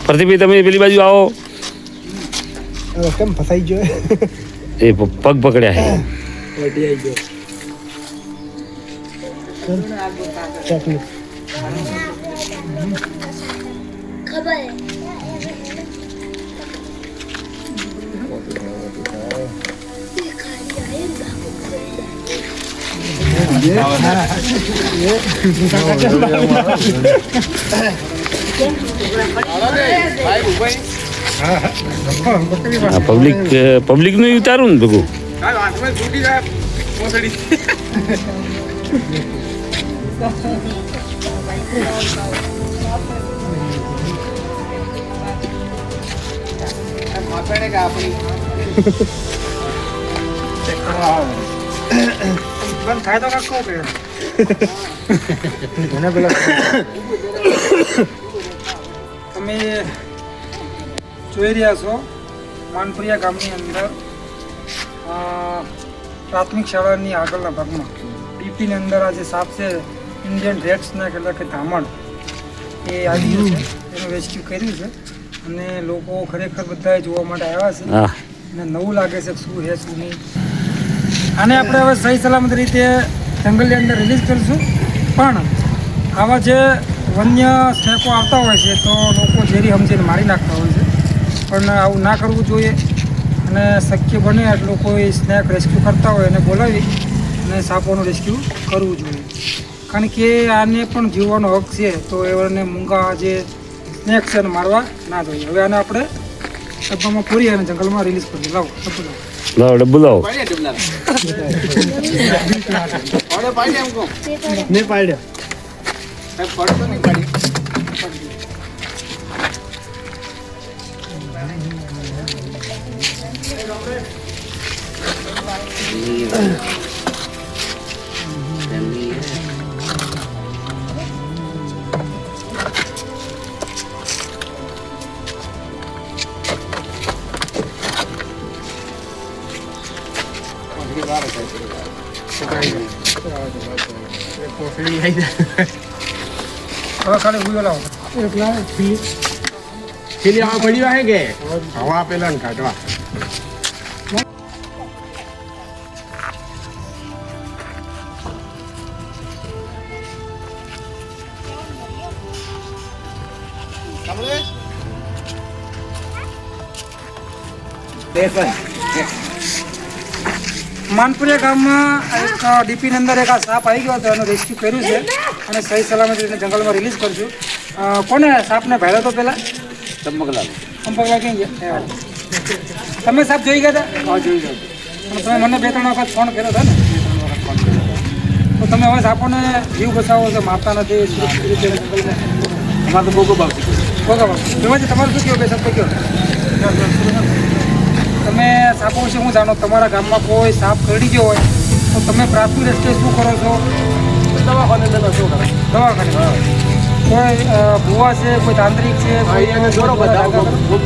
પ્રતિભાઈ તમે પેલી બાજુ આવો. કેમ ફસાઈ ગયો એ પગ પકડ્યા છે. પબ્લિક નું ઉતારું ને ભેગું. થાય તો કાકો તમે જોઈ રહ્યા છો માનપુરિયા ગામની અંદર પ્રાથમિક શાળાની આગળના ભાગમાં ડીપીની અંદર આ જે સાપ છે ઇન્ડિયન રેડ સ્નેક એટલે કે ધામણ એ આવી ગયું છે, એનું રેસ્ક્યુ કર્યું છે અને લોકો ખરેખર બધાએ જોવા માટે આવ્યા છે અને નવું લાગે છે શું છે શું નહીં. આને આપણે હવે સહી સલામત રીતે જંગલની અંદર રિલીઝ કરીશું. પણ આવા જે વન્ય સ્નેકો આવતા હોય છે તો લોકો ઝેરી સમજીને મારી નાખતા હોય છે, પણ આવું ના કરવું જોઈએ અને શક્ય બને એટલું કોઈ સ્નેક રેસ્ક્યુ કરતા હોય એને બોલાવી અને સાપોનું રેસ્ક્યુ કરવું જોઈએ, કારણ કે આને પણ જીવવાનો હક છે. તો એને મૂંગા જે સ્નેક છે એને મારવા ના જોઈએ. હવે આને આપણે ડબ્બામાં પૂરી અને જંગલમાં રિલીઝ કરી લાવો ડબ્બુ લાવો. નહીં પાડ્યા હવે ખાલી ભૂલો લાવો પેલી આ પડી વાહે કે હવા પેલા ને કાઢવા માનપુરિયા ગામમાં એક ડીપીની અંદર એક આ સાપ આવી ગયો હતો, એનું રેસ્ક્યુ કર્યું છે અને સહી સલામત રીતે જંગલમાં રિલીઝ કરશું. કોને સાપને ભેળ્યો હતો પહેલાં? ચંપકલાલ ક્યાં ગયા? તમે સાપ જોઈ ગયા હતા? હા જોઈ ગયા. પણ તમે મને 2-3 વખત ફોન કર્યો હતો ને, તો તમે હવે સાપોને જીવ બચાવો છો, મારતા નથી સુરક્ષિત રીતે જંગલમાં? અમારે તો ભોગો ભાવ એમાં તમારું શું કહ્યું? બે સાપ કહ્યું તમે સાપો વિશે હું જાણો? તમારા ગામમાં કોઈ સાપ કરડી ગયો હોય તો તમે પ્રાથમિક દ્રષ્ટિએ શું કરો છો? દવાખાને કોઈ ભૂવા છે, કોઈ તાંત્રિક છે,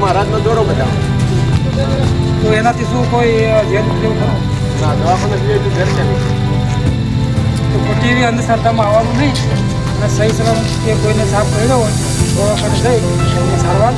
મહારાજનો દોરો બતાવો તો એનાથી શું કોઈ જેલ જેવું ખરો? તો ખોટી એવી અંધશ્રદ્ધામાં આવવાનું નહીં અને સહી સલામત કે કોઈને સાપ કરડ્યો હોય દવાખાને જઈ એની સારવાર